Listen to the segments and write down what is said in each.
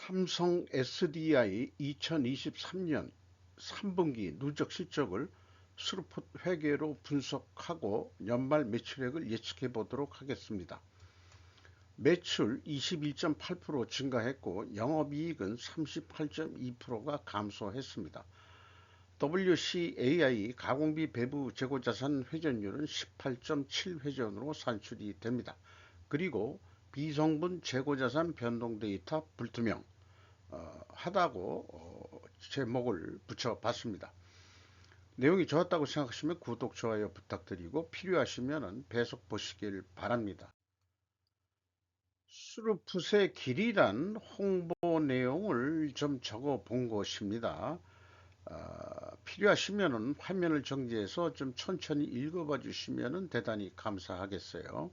삼성 SDI 2023년 3분기 누적 실적을 스루풋 회계로 분석하고 연말 매출액을 예측해 보도록 하겠습니다. 매출 21.8% 증가했고 영업이익은 38.2%가 감소했습니다. WCAI 가공비 배부 재고자산 회전율은 18.7회전으로 산출이 됩니다. 그리고 비성분 재고자산 변동 데이터 불투명 하다고 제목을 붙여봤습니다. 내용이 좋았다고 생각하시면 구독, 좋아요 부탁드리고 필요하시면 배속 보시길 바랍니다. 스루풋의 길이란 홍보 내용을 좀 적어 본 것입니다. 필요하시면 화면을 정지해서 좀 천천히 읽어봐 주시면 대단히 감사하겠어요.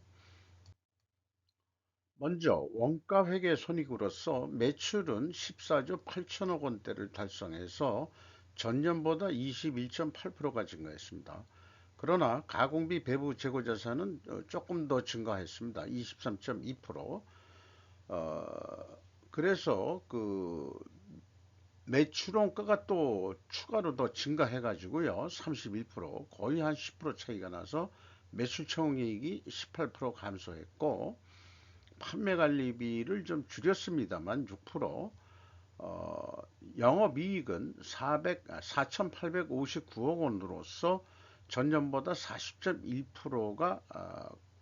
먼저 원가회계 손익으로서 매출은 14조 8천억 원대를 달성해서 전년보다 21.8%가 증가했습니다. 그러나 가공비 배부 재고자산은 조금 더 증가했습니다. 23.2%. 그래서 그 매출 원가가 또 추가로 더 증가해 가지고요. 31% 거의 한 10% 차이가 나서 매출 총이익이 18% 감소했고 판매관리비를 좀 줄였습니다만 6%, 영업이익은 4,859억 원으로서 전년보다 40.1%가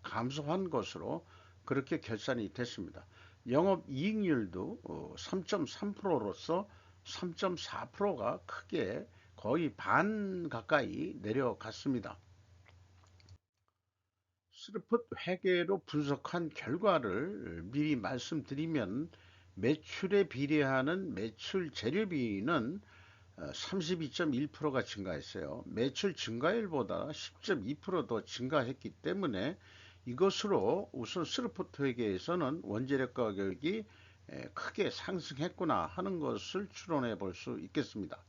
감소한 것으로 그렇게 결산이 됐습니다. 영업이익률도 3.3%로서 3.4%가 크게 거의 반 가까이 내려갔습니다. 스루풋 회계로 분석한 결과를 미리 말씀드리면 매출에 비례하는 매출 재료비는 32.1%가 증가했어요. 매출 증가율보다 10.2%더 증가했기 때문에 이것으로 우선 스루풋 회계에서는 원재료 가격이 크게 상승했구나 하는 것을 추론해 볼 수 있겠습니다.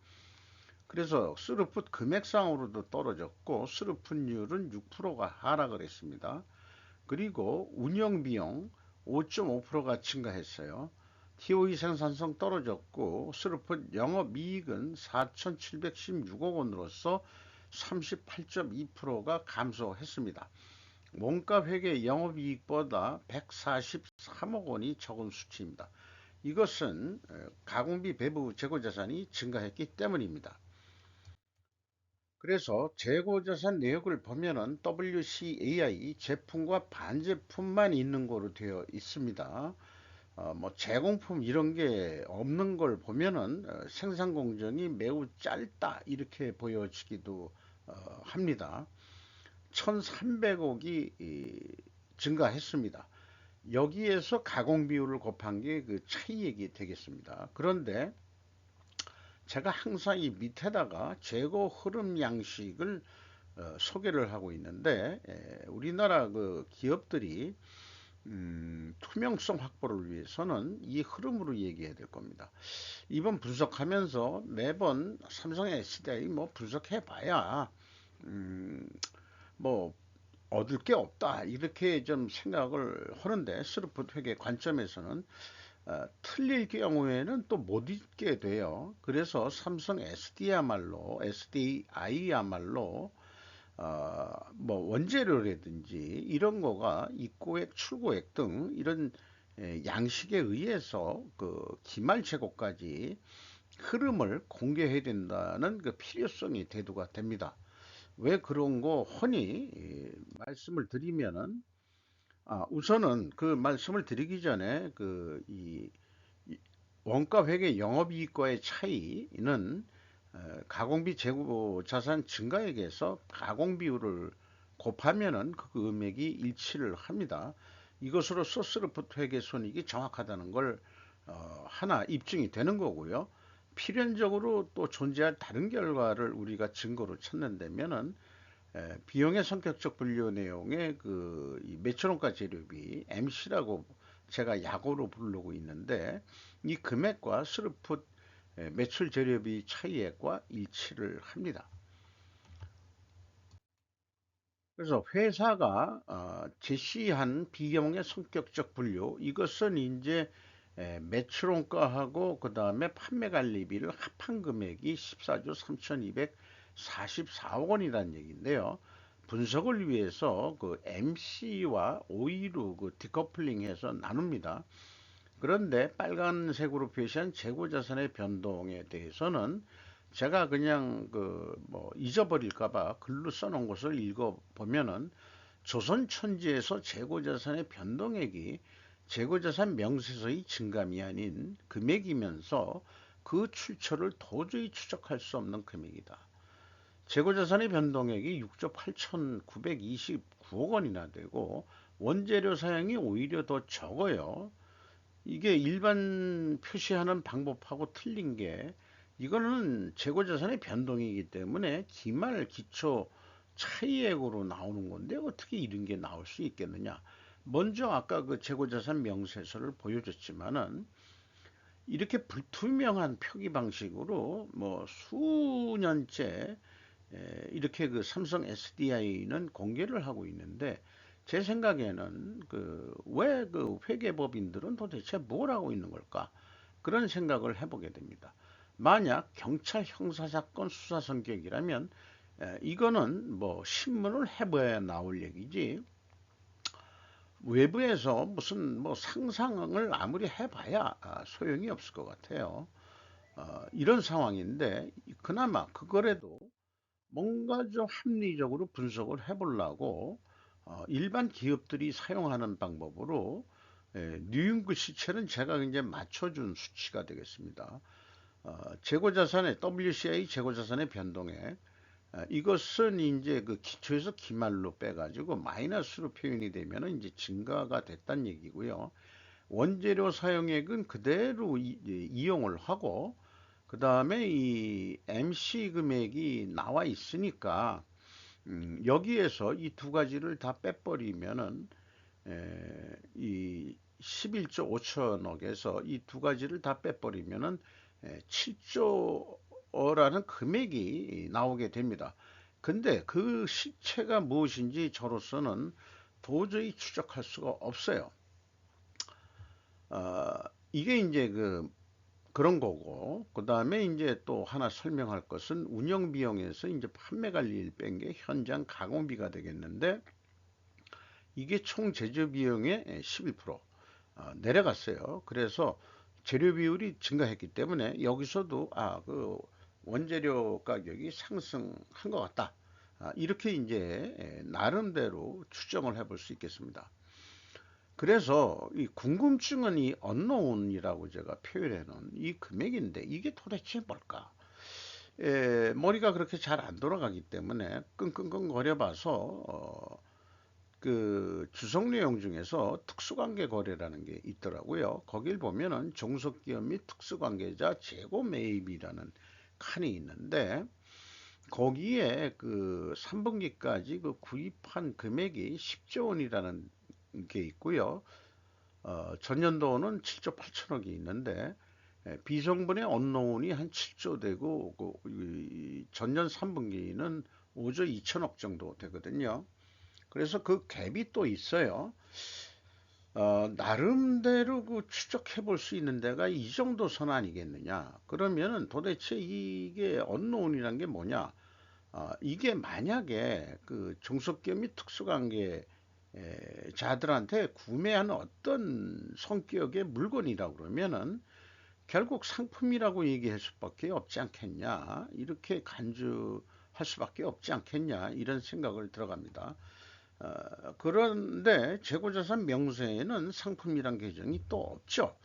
그래서 스루풋 금액상으로도 떨어졌고 스루풋률은 6%가 하락을 했습니다. 그리고 운영비용 5.5%가 증가했어요. TOE 생산성 떨어졌고 스루풋 영업이익은 4,716억 원으로서 38.2%가 감소했습니다. 원가회계 영업이익보다 143억 원이 적은 수치입니다. 이것은 가공비 배부 재고자산이 증가했기 때문입니다. 그래서 재고자산 내역을 보면은 WCAI 제품과 반제품만 있는 거로 되어 있습니다. 뭐 제공품 이런 게 없는 걸 보면은 생산 공정이 매우 짧다 이렇게 보여지기도 합니다. 1,300억이 증가했습니다. 여기에서 가공 비율을 곱한 게 그 차이액이 되겠습니다. 그런데 제가 항상 이 밑에다가 재고 흐름 양식을 소개를 하고 있는데 우리나라 그 기업들이 투명성 확보를 위해서는 이 흐름으로 얘기해야 될 겁니다. 이번 분석하면서 매번 삼성 SDI 뭐 분석해 봐야 뭐 얻을 게 없다 이렇게 좀 생각을 하는데 스루풋 회계 관점에서는 틀릴 경우에는 또 못 잊게 돼요. 그래서 삼성 SDI야말로 뭐 원재료라든지 이런 거가 입고액, 출고액 등 이런 양식에 의해서 그 기말 재고까지 흐름을 공개해야 된다는 그 필요성이 대두가 됩니다. 왜 그런 거 허니 말씀을 드리면은 우선은 그 말씀을 드리기 전에 이 원가 회계 영업이익과의 차이는 가공비 재고 자산 증가액에서 가공 비율을 곱하면은 그 금액이 일치를 합니다. 이것으로써 스루풋 회계 손익이 정확하다는 걸 하나 입증이 되는 거고요. 필연적으로 또 존재할 다른 결과를 우리가 증거로 찾는다면은 비용의 성격적 분류 내용의 이 매출원가 재료비 MC라고 제가 약어로 부르고 있는데 이 금액과 스루풋 매출 재료비 차이액과 일치를 합니다. 그래서 회사가 제시한 비용의 성격적 분류 이것은 이제 매출원가하고 그 다음에 판매 관리비를 합한 금액이 14조 3,244억 원이라는 얘기인데요. 분석을 위해서 그 MC와 OE로 그 디커플링해서 나눕니다. 그런데 빨간색으로 표시한 재고자산의 변동에 대해서는 제가 그냥 그 뭐 잊어버릴까봐 글로 써놓은 것을 읽어보면은 조선천지에서 재고자산의 변동액이 재고자산 명세서의 증감이 아닌 금액이면서 그 출처를 도저히 추적할 수 없는 금액이다. 재고자산의 변동액이 6조 8,929억 원이나 되고 원재료 사용이 오히려 더 적어요. 이게 일반 표시하는 방법하고 틀린 게 이거는 재고자산의 변동이기 때문에 기말 기초 차이액으로 나오는 건데 어떻게 이런 게 나올 수 있겠느냐. 먼저 아까 그 재고자산 명세서를 보여줬지만은 이렇게 불투명한 표기 방식으로 뭐 수년째 이렇게 그 삼성 SDI는 공개를 하고 있는데 제 생각에는 그 왜 그 회계법인들은 도대체 뭘 하고 있는 걸까? 그런 생각을 해보게 됩니다. 만약 경찰 형사사건 수사 성격이라면 이거는 뭐 신문을 해봐야 나올 얘기지 외부에서 무슨 뭐 상상을 아무리 해봐야 소용이 없을 것 같아요. 이런 상황인데 그나마 그거라도 뭔가 좀 합리적으로 분석을 해보려고 일반 기업들이 사용하는 방법으로 뉴잉 글씨체는 제가 이제 맞춰준 수치가 되겠습니다. 재고자산의 WCI 재고자산의 변동액 이것은 이제 그 기초에서 기말로 빼가지고 마이너스로 표현이 되면 이제 증가가 됐다는 얘기고요. 원재료 사용액은 그대로 이용을 하고 그 다음에 이 MC 금액이 나와 있으니까 여기에서 이 두 가지를 다 빼버리면은 이 11조 5천억에서 이 두 가지를 다 빼버리면은 7조라는 금액이 나오게 됩니다. 근데 그 실체가 무엇인지 저로서는 도저히 추적할 수가 없어요. 어, 이게 이제 그런 거고, 그 다음에 이제 또 하나 설명할 것은 운영 비용에서 이제 판매 관리를 뺀 게 현장 가공비가 되겠는데, 이게 총 제조 비용의 11% 내려갔어요. 그래서 재료 비율이 증가했기 때문에 여기서도 그 원재료 가격이 상승한 것 같다. 이렇게 이제 나름대로 추정을 해볼 수 있겠습니다. 그래서 이 궁금증은 이 언노운이라고 제가 표현해 놓은 이 금액인데 이게 도대체 뭘까? 머리가 그렇게 잘 안 돌아가기 때문에 끙끙끙 거려봐서 그 주석 내용 중에서 특수관계 거래라는 게 있더라고요. 거길 보면은 종속기업 및 특수관계자 재고 매입이라는 칸이 있는데 거기에 그 3분기까지 그 구입한 금액이 10조 원이라는 게 있고요. 전년도는 7조 8천억이 있는데 비성분의 언노운이 한 7조 되고 전년 3분기는 5조 2천억 정도 되거든요. 그래서 그 갭이 또 있어요. 나름대로 그 추적해 볼 수 있는 데가 이 정도 선 아니겠느냐. 그러면은 도대체 이게 언노운이란 게 뭐냐. 이게 만약에 그 종속기업 및 특수관계 자들한테 구매하는 어떤 성격의 물건이라고 그러면은 결국 상품이라고 얘기할 수밖에 없지 않겠냐. 이렇게 간주할 수밖에 없지 않겠냐. 이런 생각을 들어갑니다. 그런데 재고자산 명세에는 상품이란 계정이 또 없죠.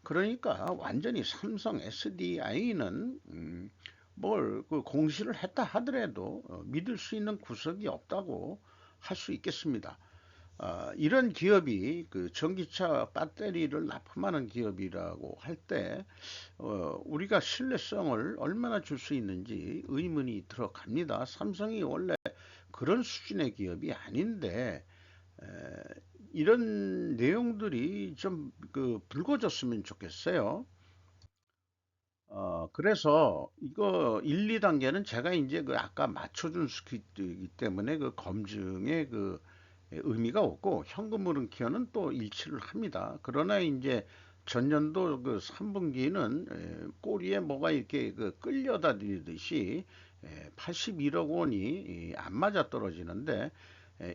그러니까 완전히 삼성 SDI는 뭘 그 공시를 했다 하더라도 믿을 수 있는 구석이 없다고 할 수 있겠습니다. 이런 기업이 그 전기차 배터리를 납품하는 기업이라고 할 때 우리가 신뢰성을 얼마나 줄 수 있는지 의문이 들어갑니다. 삼성이 원래 그런 수준의 기업이 아닌데 에, 이런 내용들이 좀 그 불거졌으면 좋겠어요. 그래서 이거 1, 2단계는 제가 이제 그 아까 맞춰준 스크립트이기 때문에 그 검증의 그 의미가 없고 현금 흐름 키어는 또 일치를 합니다. 그러나 이제 전년도 그 3분기는 꼬리에 뭐가 이렇게 그 끌려다니듯이 81억 원이 안 맞아 떨어지는데,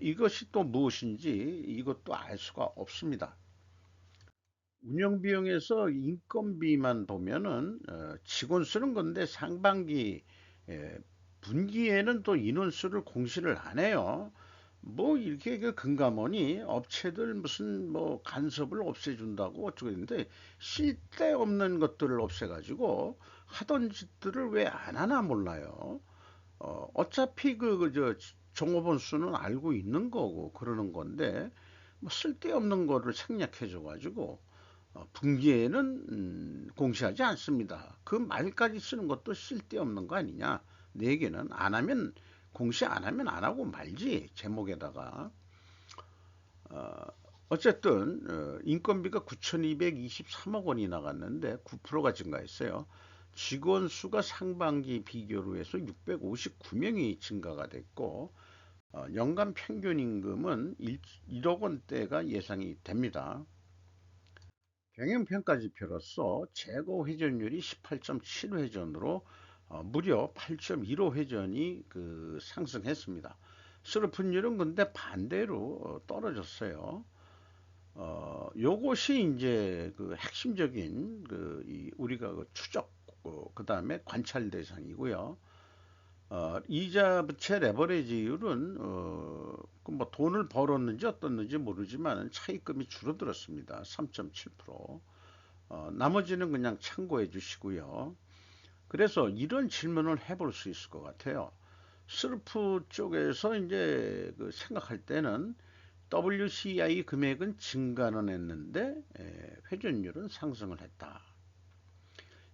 이것이 또 무엇인지 이것도 알 수가 없습니다. 운영 비용에서 인건비만 보면은 직원 쓰는 건데, 상반기 에, 분기에는 또 인원수를 공시를 안 해요. 뭐 이렇게 그 금감원이 업체들 무슨 뭐 간섭을 없애준다고 어쩌고 했는데, 쓸데없는 것들을 없애가지고 하던 짓들을 왜 안 하나 몰라요. 어차피 저 종업원 수는 알고 있는 거고 그러는 건데, 뭐 쓸데없는 거를 생략해줘가지고 분기에는 공시하지 않습니다. 그 말까지 쓰는 것도 쓸데없는 거 아니냐. 내 얘기는 안 하면, 공시 안 하면 안 하고 말지, 제목에다가. 어, 어쨌든 인건비가 9,223억 원이 나갔는데 9%가 증가했어요. 직원 수가 상반기 비교로 해서 659명이 증가가 됐고, 연간 평균 임금은 1억 원대가 예상이 됩니다. 경영평가지표로서 재고 회전율이 18.7회전으로 무려 8.15회전이 그 상승했습니다. 스루픈율은 근데 반대로 떨어졌어요. 요것이 이제 그 핵심적인 우리가 그 추적, 그 다음에 관찰 대상이고요. 이자 부채 레버리지율은 그뭐 돈을 벌었는지 어떻는지 모르지만 차입금이 줄어들었습니다. 3.7%. 나머지는 그냥 참고해 주시고요. 그래서 이런 질문을 해볼 수 있을 것 같아요. 스르프 쪽에서 이제 그 생각할 때는 WCI 금액은 증가는 했는데 회전율은 상승을 했다.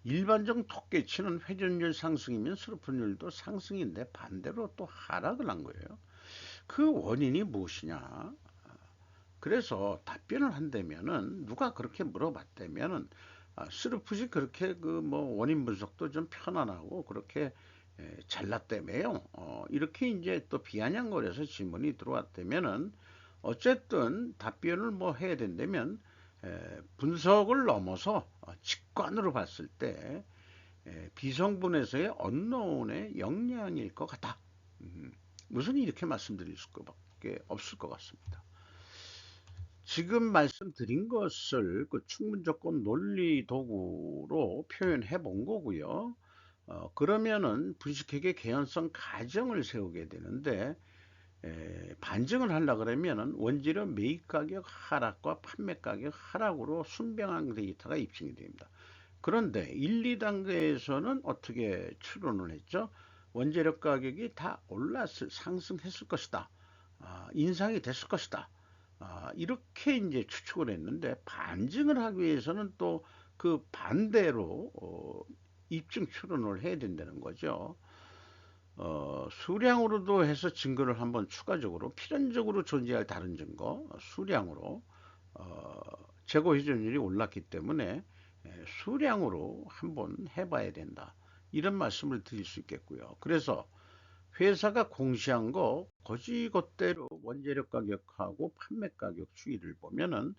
일반적 톡깨치는 회전율 상승이면 스루픈율도 상승인데 반대로 또 하락을 한 거예요. 그 원인이 무엇이냐? 그래서 답변을 한다면은, 누가 그렇게 물어봤다면은 스루풋이 그렇게 그 뭐 원인 분석도 좀 편안하고 그렇게 잘났다며요. 이렇게 이제 또 비아냥거려서 질문이 들어왔다면은, 어쨌든 답변을 뭐 해야 된다면 분석을 넘어서 직관으로 봤을 때 비성분에서의 언노운의 영향일 것 같다. 무슨 이렇게 말씀드릴 수밖에 없을 것 같습니다. 지금 말씀드린 것을 그 충분조건 논리 도구로 표현해 본 거고요. 그러면은 분식회계 개연성 가정을 세우게 되는데, 반증을 하려 그러면은 원재료 매입 가격 하락과 판매 가격 하락으로 순병항 데이터가 입증이 됩니다. 그런데 1, 2단계에서는 어떻게 추론을 했죠? 원재료 가격이 다 올랐을, 상승했을 것이다. 인상이 됐을 것이다. 이렇게 이제 추측을 했는데, 반증을 하기 위해서는 또 그 반대로 입증 추론을 해야 된다는 거죠. 수량으로도 해서 증거를 한번 추가적으로, 필연적으로 존재할 다른 증거, 수량으로 어, 재고 회전율이 올랐기 때문에 수량으로 한번 해봐야 된다. 이런 말씀을 드릴 수 있겠고요. 그래서 회사가 공시한 거 거지것대로 원재료 가격하고 판매 가격 추이를 보면은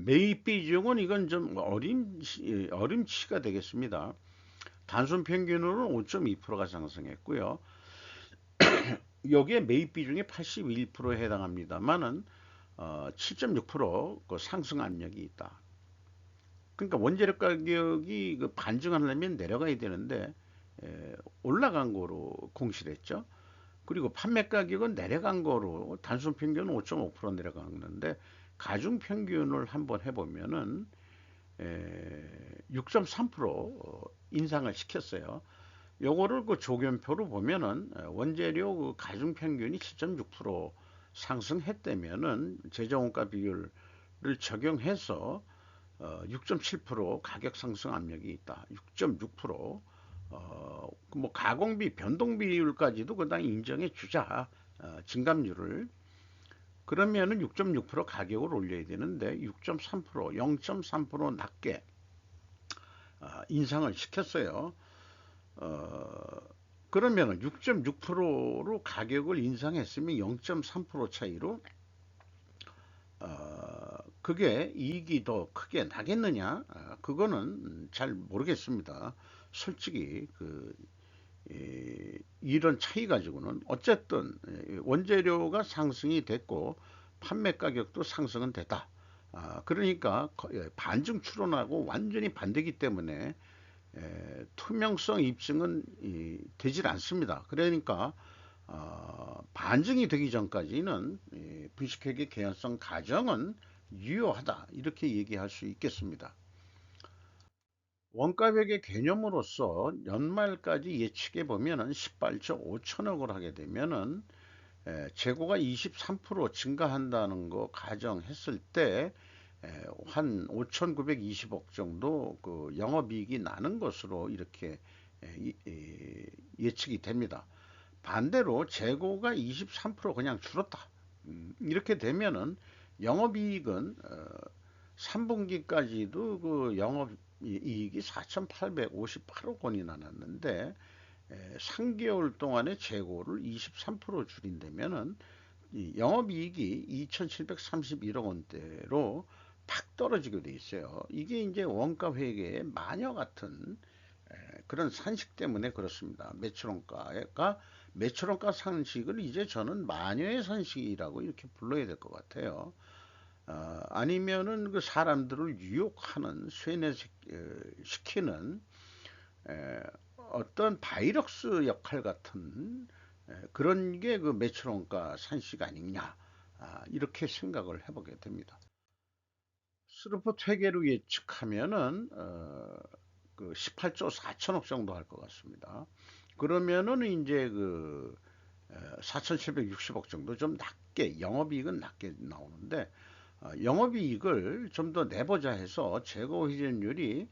매입 비중은 이건 좀 어림치가 되겠습니다. 단순 평균으로는 5.2%가 상승했고요. 여기에 매입 비중이 81%에 해당합니다만은 7.6% 상승 압력이 있다. 그러니까 원재료 가격이 그 반증하려면 내려가야 되는데 올라간 거로 공시를 했죠. 그리고 판매 가격은 내려간 거로, 단순 평균은 5.5% 내려갔는데 가중 평균을 한번 해보면은 6.3% 인상을 시켰어요. 요거를 그 조견표로 보면은 원재료 그 가중 평균이 7.6% 상승했다면은 제조원가 비율을 적용해서 6.7% 가격 상승 압력이 있다. 6.6%. 뭐 가공비 변동 비율까지도 그당 인정해 주자. 증감률을. 그러면은 6.6% 가격을 올려야 되는데 6.3%, 0.3% 낮게 인상을 시켰어요. 그러면은 6.6%로 가격을 인상했으면 0.3% 차이로 그게 이익이 더 크게 나겠느냐? 그거는 잘 모르겠습니다. 솔직히 이런 차이 가지고는 어쨌든 원재료가 상승이 됐고 판매 가격도 상승은 됐다. 그러니까 반증 추론하고 완전히 반대기 때문에 투명성 입증은 되질 않습니다. 그러니까 반증이 되기 전까지는 분식회계 개연성 가정은 유효하다 이렇게 얘기할 수 있겠습니다. 원가백의 개념으로서 연말까지 예측해 보면은 18조 5천억을 하게 되면은 재고가 23% 증가한다는 거 가정했을 때 한 5,920억 정도 그 영업이익이 나는 것으로 이렇게 예측이 됩니다. 반대로 재고가 23% 그냥 줄었다. 이렇게 되면은 영업이익은 3분기까지도 그 영업이익이 4,858억 원이 나왔는데 3개월 동안의 재고를 23% 줄인다면은 영업이익이 2,731억 원대로 팍 떨어지게 돼 있어요. 이게 이제 원가 회계의 마녀 같은 그런 산식 때문에 그렇습니다. 매출원가 산식을 이제 저는 마녀의 산식이라고 이렇게 불러야 될 것 같아요. 아니면은 그 사람들을 유혹하는 쇠뇌시키는 어떤 바이러스 역할 같은 그런 게 그 매출원가 산식 아니냐 이렇게 생각을 해보게 됩니다. 스루프 회계로 예측하면은 그 18조 4천억 정도 할 것 같습니다. 그러면은 이제 그 4,760억 정도 좀 낮게 영업이익은 낮게 나오는데 영업이익을 좀 더 내보자 해서 재고 회전율이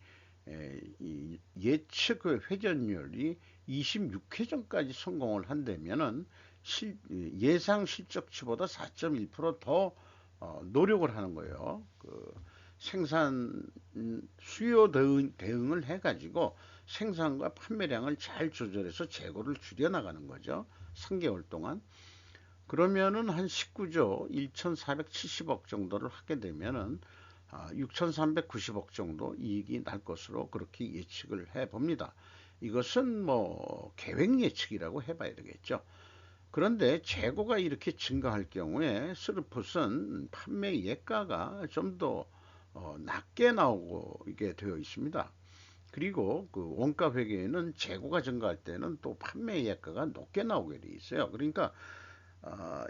예측 그 회전율이 26회전까지 성공을 한다면은 예상 실적치보다 4.1%더 노력을 하는 거예요. 그 생산 수요 대응을 해가지고 생산과 판매량을 잘 조절해서 재고를 줄여나가는 거죠. 3개월 동안. 그러면은 한 19조 1,470억 정도를 하게 되면은 6,390억 정도 이익이 날 것으로 그렇게 예측을 해 봅니다. 이것은 뭐 계획 예측이라고 해봐야 되겠죠. 그런데 재고가 이렇게 증가할 경우에 스루풋은 판매 예가가 좀 더 낮게 나오고 이게 되어 있습니다. 그리고 그 원가 회계에는 재고가 증가할 때는 또 판매 예가가 높게 나오게 돼 있어요. 그러니까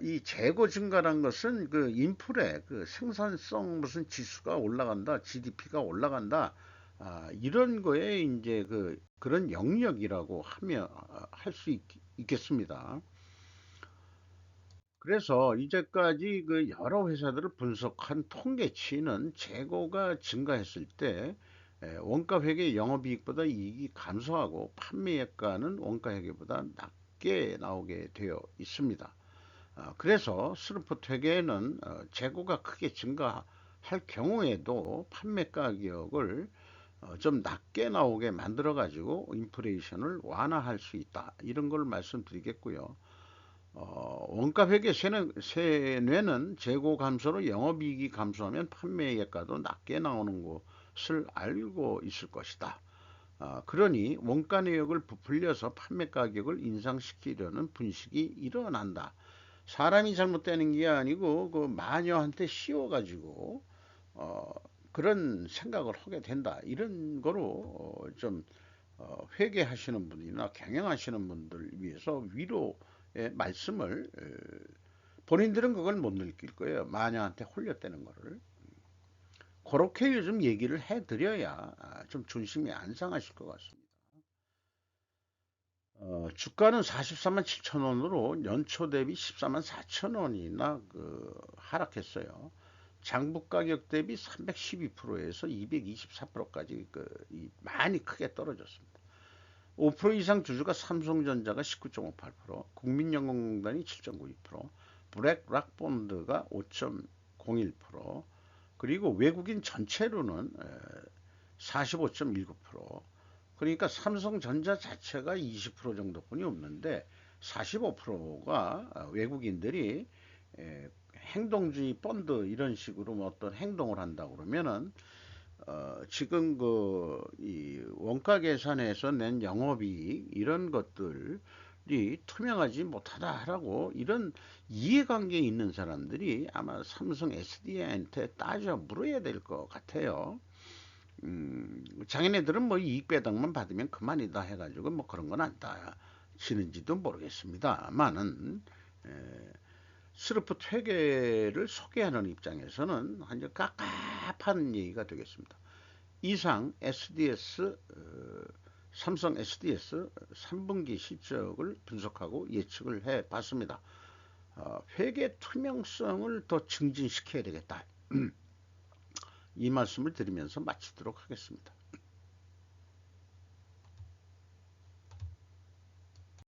이 재고 증가란 것은 그 인플레, 그 생산성 무슨 지수가 올라간다, GDP가 올라간다, 이런 거에 이제 그런 영역이라고 하면 할 수 있겠습니다. 그래서 이제까지 그 여러 회사들을 분석한 통계치는 재고가 증가했을 때 원가 회계 영업이익보다 이익이 감소하고 판매액가는 원가 회계보다 낮게 나오게 되어 있습니다. 그래서 스루프 회계는 재고가 크게 증가할 경우에도 판매 가격을 좀 낮게 나오게 만들어 가지고 인플레이션을 완화할 수 있다. 이런 걸 말씀드리겠고요. 원가 회계 세뇌는 재고 감소로 영업이익이 감소하면 판매액가도 낮게 나오는 것을 알고 있을 것이다. 그러니 원가 내역을 부풀려서 판매 가격을 인상시키려는 분식이 일어난다. 사람이 잘못되는 게 아니고 그 마녀한테 씌워가지고 어, 그런 생각을 하게 된다. 이런 거로 좀 회계하시는 분이나 경영하시는 분들 위해서 위로의 말씀을 본인들은 그걸 못 느낄 거예요. 마녀한테 홀렸다는 거를. 그렇게 요즘 얘기를 해드려야 좀 중심이 안 상하실 것 같습니다. 주가는 44만 7천 원으로 연초 대비 14만 4천 원이나 하락했어요. 장부 가격 대비 312%에서 224%까지 많이 크게 떨어졌습니다. 5% 이상 주주가 삼성전자가 19.58%, 국민연금공단이 7.92%, 블랙락 본드가 5.01%, 그리고 외국인 전체로는 45.19%, 그러니까 삼성전자 자체가 20% 정도뿐이 없는데 45%가 외국인들이 행동주의 펀드 이런 식으로 뭐 어떤 행동을 한다 그러면은 지금 그 이 원가 계산에서 낸 영업이익 이런 것들이 투명하지 못하다라고 이런 이해관계에 있는 사람들이 아마 삼성 SDI한테 따져 물어야 될 것 같아요. 자기네들은 뭐 이익 배당만 받으면 그만이다 해가지고 뭐 그런 건 안 따지는지도 모르겠습니다만은 스르프 퇴계를 소개하는 입장에서는 완전 깝깝한 얘기가 되겠습니다. 이상 SDS 삼성 SDS 3분기 실적을 분석하고 예측을 해 봤습니다. 회계 투명성을 더 증진시켜야 되겠다. 이 말씀을 드리면서 마치도록 하겠습니다.